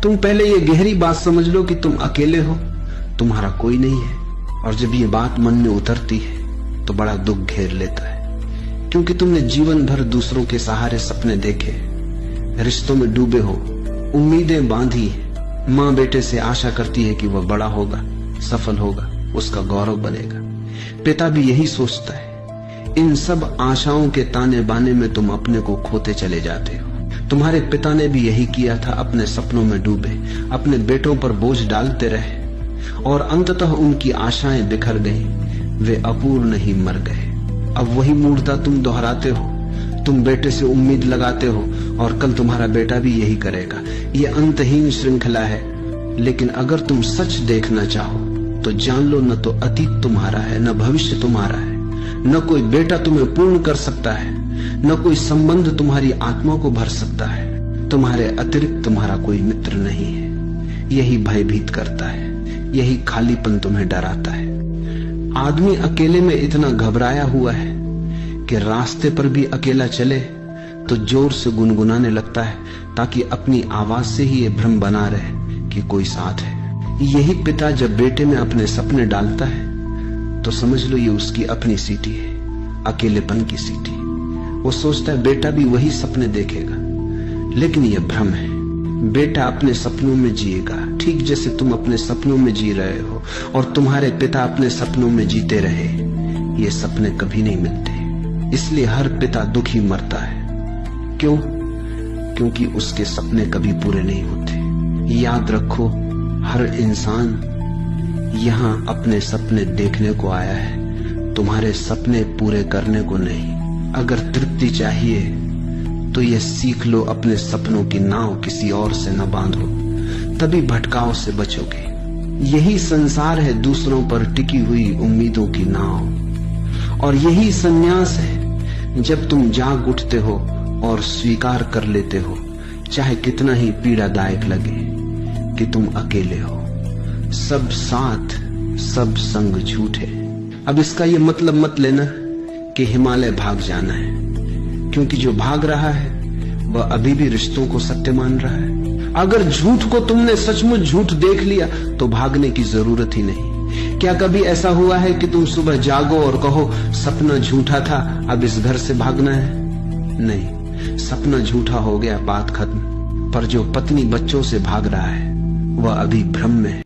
तुम पहले ये गहरी बात समझ लो कि तुम अकेले हो, तुम्हारा कोई नहीं है। और जब ये बात मन में उतरती है तो बड़ा दुख घेर लेता है, क्योंकि तुमने जीवन भर दूसरों के सहारे सपने देखे, रिश्तों में डूबे हो, उम्मीदें बांधी। माँ बेटे से आशा करती है कि वह बड़ा होगा, सफल होगा, उसका गौरव बनेगा। पिता भी यही सोचता है। इन सब आशाओं के ताने बाने में तुम अपने को खोते चले जाते हो। तुम्हारे पिता ने भी यही किया था, अपने सपनों में डूबे, अपने बेटों पर बोझ डालते रहे और अंततः उनकी आशाएं बिखर गई, वे अपूर्ण ही मर गए। अब वही मूर्खता तुम दोहराते हो। तुम बेटे से उम्मीद लगाते हो और कल तुम्हारा बेटा भी यही करेगा। ये अंतहीन श्रृंखला है। लेकिन अगर तुम सच देखना चाहो तो जान लो, न तो अतीत तुम्हारा है, न भविष्य तुम्हारा है, न कोई बेटा तुम्हें पूर्ण कर सकता है, न कोई संबंध तुम्हारी आत्मा को भर सकता है। तुम्हारे अतिरिक्त तुम्हारा कोई मित्र नहीं है। यही भयभीत करता है, यही खालीपन तुम्हें डराता है। आदमी अकेले में इतना घबराया हुआ है कि रास्ते पर भी अकेला चले तो जोर से गुनगुनाने लगता है, ताकि अपनी आवाज से ही ये भ्रम बना रहे कि कोई साथ है। यही पिता जब बेटे में अपने सपने डालता है तो समझ लो ये उसकी अपनी सीटी है, अकेलेपन की सीटी। वो सोचता है बेटा भी वही सपने देखेगा, लेकिन यह भ्रम है। बेटा अपने सपनों में जिएगा, ठीक जैसे तुम अपने सपनों में जी रहे हो और तुम्हारे पिता अपने सपनों में जीते रहे। ये सपने कभी नहीं मिलते, इसलिए हर पिता दुखी मरता है। क्यों? क्योंकि उसके सपने कभी पूरे नहीं होते। याद रखो, हर इंसान यहाँ अपने सपने देखने को आया है, तुम्हारे सपने पूरे करने को नहीं। अगर तृप्ति चाहिए तो ये सीख लो, अपने सपनों की नाव किसी और से न बांधो, तभी भटकाव से बचोगे। यही संसार है दूसरों पर टिकी हुई उम्मीदों की नाव। और यही संन्यास है जब तुम जाग उठते हो और स्वीकार कर लेते हो, चाहे कितना ही पीड़ादायक लगे, कि तुम अकेले हो। सब साथ, सब संग झूठे। अब इसका ये मतलब मत लेना कि हिमालय भाग जाना है, क्योंकि जो भाग रहा है वह अभी भी रिश्तों को सत्य मान रहा है। अगर झूठ को तुमने सचमुच झूठ देख लिया तो भागने की जरूरत ही नहीं। क्या कभी ऐसा हुआ है कि तुम सुबह जागो और कहो सपना झूठा था, अब इस घर से भागना है? नहीं, सपना झूठा हो गया, बात खत्म। पर जो पत्नी बच्चों से भाग रहा है वह अभी भ्रम में है।